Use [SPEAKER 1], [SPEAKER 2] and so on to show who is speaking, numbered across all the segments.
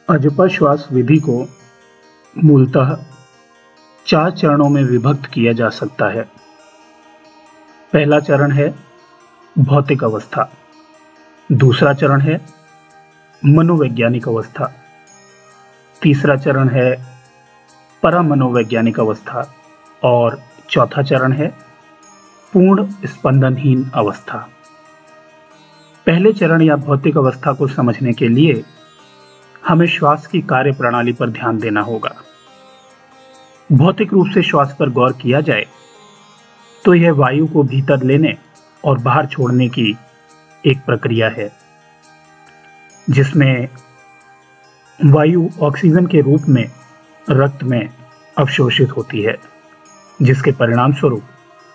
[SPEAKER 1] अजपा श्वास विधि को मूलतः 4 चरणों में विभक्त किया जा सकता है। पहला चरण है भौतिक अवस्था, दूसरा चरण है मनोवैज्ञानिक अवस्था, तीसरा चरण है परामनोवैज्ञानिक अवस्था और चौथा चरण है पूर्ण स्पंदनहीन अवस्था। पहले चरण या भौतिक अवस्था को समझने के लिए हमें श्वास की कार्य प्रणाली पर ध्यान देना होगा। भौतिक रूप से श्वास पर गौर किया जाए तो यह वायु को भीतर लेने और बाहर छोड़ने की एक प्रक्रिया है, जिसमें वायु ऑक्सीजन के रूप में रक्त में अवशोषित होती है, जिसके परिणाम स्वरूप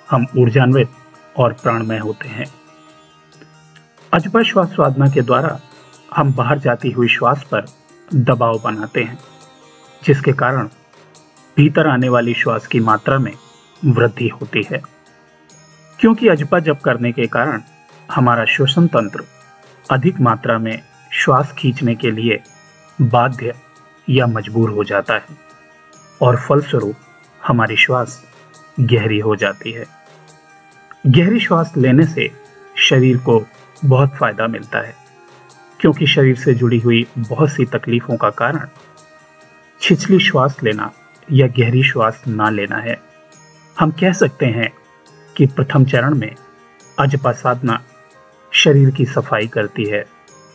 [SPEAKER 1] हम ऊर्जान्वित और प्राणमय होते हैं। अजपा श्वास साधना के द्वारा हम बाहर जाती हुई श्वास पर दबाव बनाते हैं, जिसके कारण भीतर आने वाली श्वास की मात्रा में वृद्धि होती है। क्योंकि अजपा जप करने के कारण हमारा श्वसन तंत्र अधिक मात्रा में श्वास खींचने के लिए बाध्य या मजबूर हो जाता है और फलस्वरूप हमारी श्वास गहरी हो जाती है। गहरी श्वास लेने से शरीर को बहुत फायदा मिलता है, क्योंकि शरीर से जुड़ी हुई बहुत सी तकलीफों का कारण छिछली श्वास लेना या गहरी श्वास ना लेना है। हम कह सकते हैं कि प्रथम चरण में अजपा साधना शरीर की सफाई करती है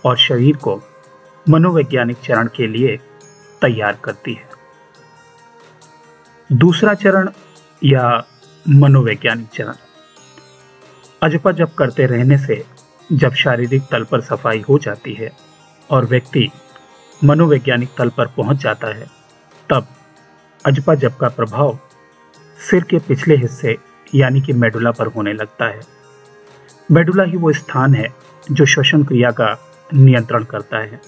[SPEAKER 1] और शरीर को मनोवैज्ञानिक चरण के लिए तैयार करती है। दूसरा चरण या मनोवैज्ञानिक चरण, अजपा जप करते रहने से जब शारीरिक तल पर सफाई हो जाती है और व्यक्ति मनोवैज्ञानिक तल पर पहुंच जाता है, तब अजपा जप का प्रभाव सिर के पिछले हिस्से यानी कि मेडुला पर होने लगता है। मेडुला ही वो स्थान है जो श्वसन क्रिया का नियंत्रण करता है।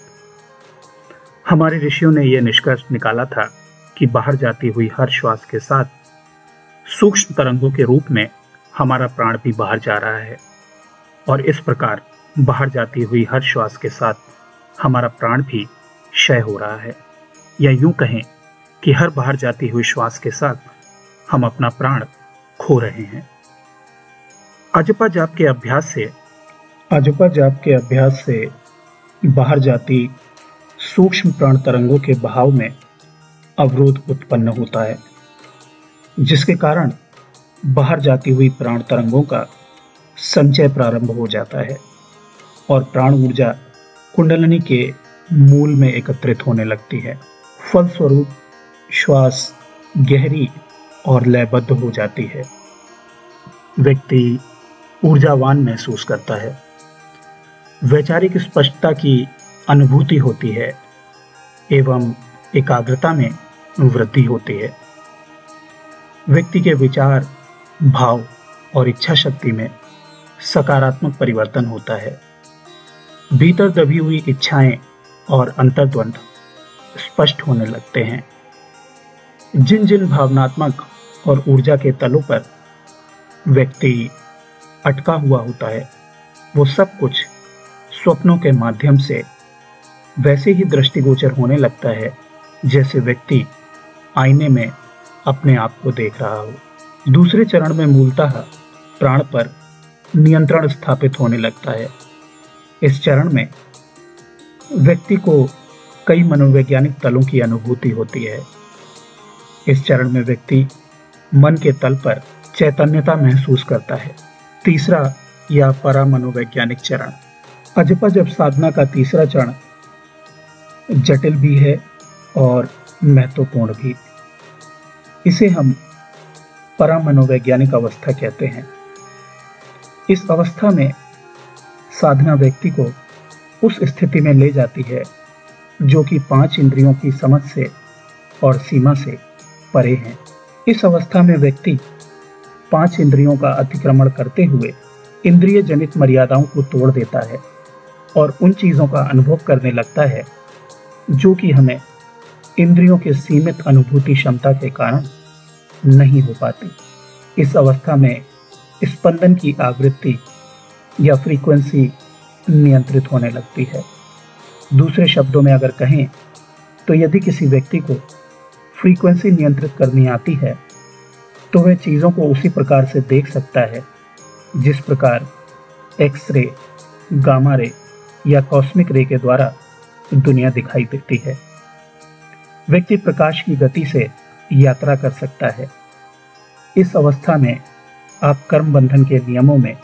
[SPEAKER 1] हमारे ऋषियों ने यह निष्कर्ष निकाला था कि बाहर जाती हुई हर श्वास के साथ सूक्ष्म तरंगों के रूप में हमारा प्राण भी बाहर जा रहा है, और इस प्रकार बाहर जाती हुई हर श्वास के साथ हमारा प्राण भी क्षय हो रहा है, या यूं कहें कि हर बाहर जाती हुई श्वास के साथ हम अपना प्राण खो रहे हैं। अजपा जाप के अभ्यास से बाहर जाती सूक्ष्म प्राण तरंगों के बहाव में अवरोध उत्पन्न होता है, जिसके कारण बाहर जाती हुई प्राण तरंगों का संचय प्रारंभ हो जाता है और प्राण ऊर्जा कुंडलिनी के मूल में एकत्रित होने लगती है। फलस्वरूप श्वास गहरी और लयबद्ध हो जाती है। व्यक्ति ऊर्जावान महसूस करता है, वैचारिक स्पष्टता की अनुभूति होती है एवं एकाग्रता में वृद्धि होती है। व्यक्ति के विचार, भाव और इच्छा शक्ति में सकारात्मक परिवर्तन होता है। भीतर दबी हुई इच्छाएं और अंतर्द्वंद स्पष्ट होने लगते हैं। जिन जिन भावनात्मक और ऊर्जा के तलों पर व्यक्ति अटका हुआ होता है, वो सब कुछ स्वप्नों के माध्यम से वैसे ही दृष्टिगोचर होने लगता है जैसे व्यक्ति आईने में अपने आप को देख रहा हो। दूसरे चरण में मूलतः प्राण पर नियंत्रण स्थापित होने लगता है। इस चरण में व्यक्ति को कई मनोवैज्ञानिक तलों की अनुभूति होती है। इस चरण में व्यक्ति मन के तल पर चैतन्यता महसूस करता है। तीसरा या परामनोवैज्ञानिक चरण, अजपा जप साधना का तीसरा चरण जटिल भी है और महत्वपूर्ण भी। इसे हम परामनोवैज्ञानिक अवस्था कहते हैं। इस अवस्था में साधना व्यक्ति को उस स्थिति में ले जाती है जो कि 5 इंद्रियों की समझ से और सीमा से परे हैं। इस अवस्था में व्यक्ति 5 इंद्रियों का अतिक्रमण करते हुए इंद्रिय जनित मर्यादाओं को तोड़ देता है और उन चीजों का अनुभव करने लगता है जो कि हमें इंद्रियों के सीमित अनुभूति क्षमता के कारण नहीं हो पाती। इस अवस्था में स्पंदन की आवृत्ति या फ्रीक्वेंसी नियंत्रित होने लगती है। दूसरे शब्दों में अगर कहें तो यदि किसी व्यक्ति को फ्रीक्वेंसी नियंत्रित करनी आती है तो वह चीजों को उसी प्रकार से देख सकता है जिस प्रकार एक्स-रे, गामा रे या कॉस्मिक रे के द्वारा दुनिया दिखाई देती है। व्यक्ति प्रकाश की गति से यात्रा कर सकता है। इस अवस्था में आप कर्म बंधन के नियमों में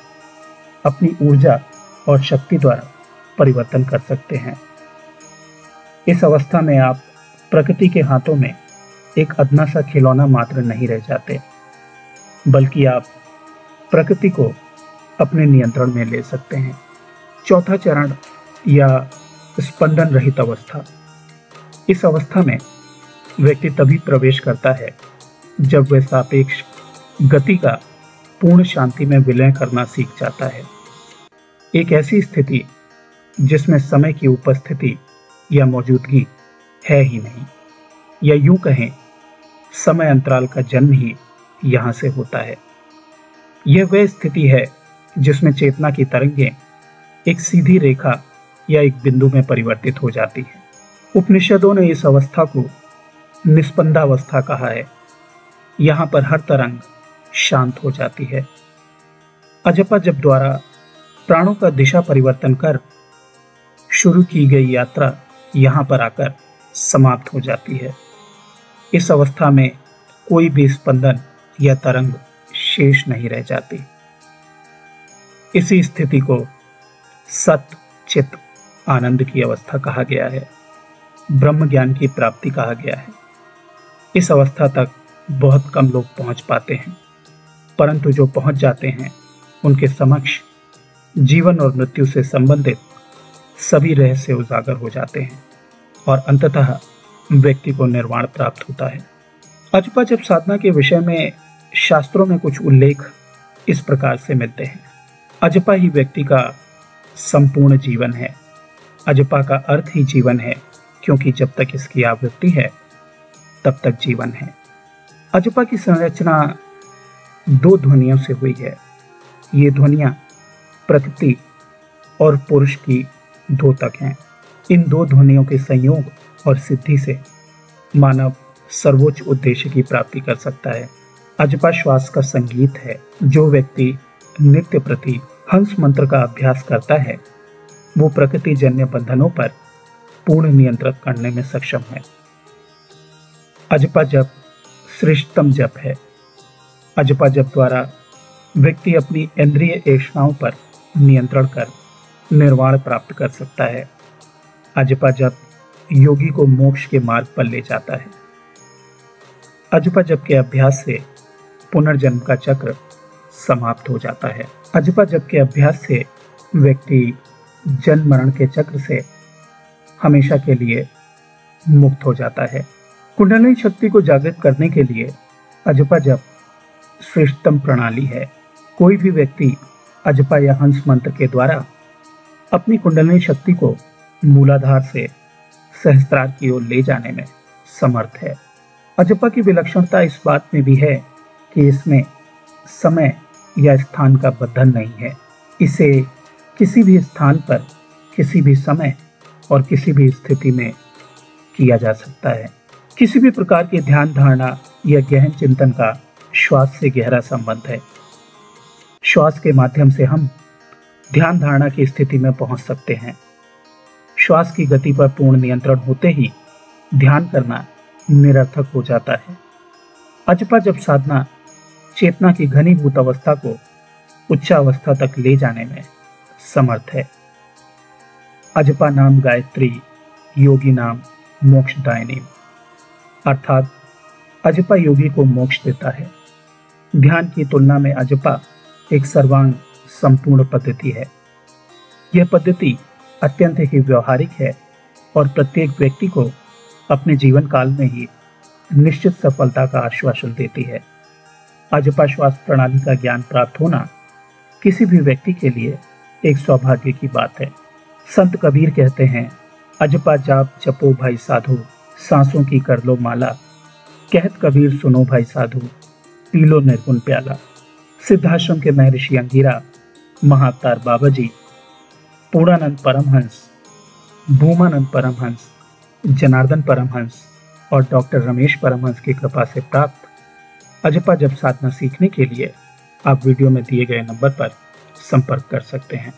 [SPEAKER 1] अपनी ऊर्जा और शक्ति द्वारा परिवर्तन कर सकते हैं। इस अवस्था में आप प्रकृति के हाथों में एक अदना सा खिलौना मात्र नहीं रह जाते, बल्कि आप प्रकृति को अपने नियंत्रण में ले सकते हैं। चौथा चरण या स्पंदन रहित अवस्था। इस अवस्था में व्यक्ति तभी प्रवेश करता है जब वह सापेक्ष गति का पूर्ण शांति में विलय करना सीख जाता है। एक ऐसी स्थिति जिसमें समय की उपस्थिति या मौजूदगी है ही नहीं, या यूं कहें समय अंतराल का जन्म ही यहां से होता है। यह वह स्थिति है जिसमें चेतना की तरंगें एक सीधी रेखा या एक बिंदु में परिवर्तित हो जाती है। उपनिषदों ने इस अवस्था को निस्पंदावस्था कहा है। यहां पर हर तरंग शांत हो जाती है। अजपा जप द्वारा प्राणों का दिशा परिवर्तन कर शुरू की गई यात्रा यहां पर आकर समाप्त हो जाती है। इस अवस्था में कोई भी स्पंदन या तरंग शेष नहीं रह जाती। इसी स्थिति को सत चित आनंद की अवस्था कहा गया है। ब्रह्म ज्ञान की प्राप्ति कहा गया है। इस अवस्था तक बहुत कम लोग पहुंच पाते हैं, परंतु जो पहुंच जाते हैं उनके समक्ष जीवन और मृत्यु से संबंधित सभी रहस्य उजागर हो जाते हैं और अंततः व्यक्ति को निर्वाण प्राप्त होता है। अजपा जप साधना के विषय में शास्त्रों में कुछ उल्लेख इस प्रकार से मिलते हैं। अजपा ही व्यक्ति का संपूर्ण जीवन है। अजपा का अर्थ ही जीवन है, क्योंकि जब तक इसकी आवृत्ति है तब तक जीवन है। अजपा की संरचना दो ध्वनियों से हुई है। ये ध्वनियां प्रकृति और पुरुष की द्योतक हैं। इन दो ध्वनियों के संयोग और सिद्धि से मानव सर्वोच्च उद्देश्य की प्राप्ति कर सकता है। अजपा श्वास का संगीत है। जो व्यक्ति नित्य प्रति हंस मंत्र का अभ्यास करता है वो प्रकृति जन्य बंधनों पर पूर्ण नियंत्रण करने में सक्षम है। अजपा जप श्रेष्ठतम जप है। अजपा जप द्वारा व्यक्ति अपनी इंद्रिय ऐषणाओं पर नियंत्रण कर निर्वाण प्राप्त कर सकता है। अजपा जप योगी को मोक्ष के मार्ग पर ले जाता है। अजपा जप के अभ्यास से पुनर्जन्म का चक्र समाप्त हो जाता है। अजपा जप के अभ्यास से व्यक्ति जन्म मरण के चक्र से हमेशा के लिए मुक्त हो जाता है। कुंडलिनी शक्ति को जागृत करने के लिए अजपा जप श्रेष्ठतम प्रणाली है। कोई भी व्यक्ति अजपा या हंस मंत्र के द्वारा अपनी कुंडलिनी शक्ति को मूलाधार से सहस्त्रार की ओर ले जाने में समर्थ है। अजपा की विलक्षणता इस बात में भी है कि इसमें समय या स्थान का बंधन नहीं है। इसे किसी भी स्थान पर, किसी भी समय और किसी भी स्थिति में किया जा सकता है। किसी भी प्रकार के ध्यान धारणा या गहन चिंतन का श्वास से गहरा संबंध है। श्वास के माध्यम से हम ध्यान धारणा की स्थिति में पहुंच सकते हैं। श्वास की गति पर पूर्ण नियंत्रण होते ही ध्यान करना निरर्थक हो जाता है। अजपा जप साधना चेतना की घनीभूत अवस्था को उच्चावस्था तक ले जाने में समर्थ है। अजपा नाम गायत्री, योगी नाम मोक्षदायिनी, अर्थात अजपा योगी को मोक्ष देता है। ध्यान की तुलना में अजपा एक सर्वांग संपूर्ण पद्धति है। यह पद्धति अत्यंत ही व्यवहारिक है और प्रत्येक व्यक्ति को अपने जीवन काल में ही निश्चित सफलता का आश्वासन देती है। अजपा श्वास प्रणाली का ज्ञान प्राप्त होना किसी भी व्यक्ति के लिए एक सौभाग्य की बात है। संत कबीर कहते हैं, अजपा जाप जपो भाई साधु, सांसों की कर लो माला, कहत कबीर सुनो भाई साधु, पी लो निर्गुण प्याला। सिद्धाश्रम के महर्षि अंगिरा, महाअवतार बाबा जी, पूर्णानंद परमहंस, भूमानंद परमहंस, जनार्दन परमहंस और डॉक्टर रमेश परमहंस की कृपा से प्राप्त अजपा जप साधना सीखने के लिए आप वीडियो में दिए गए नंबर पर संपर्क कर सकते हैं।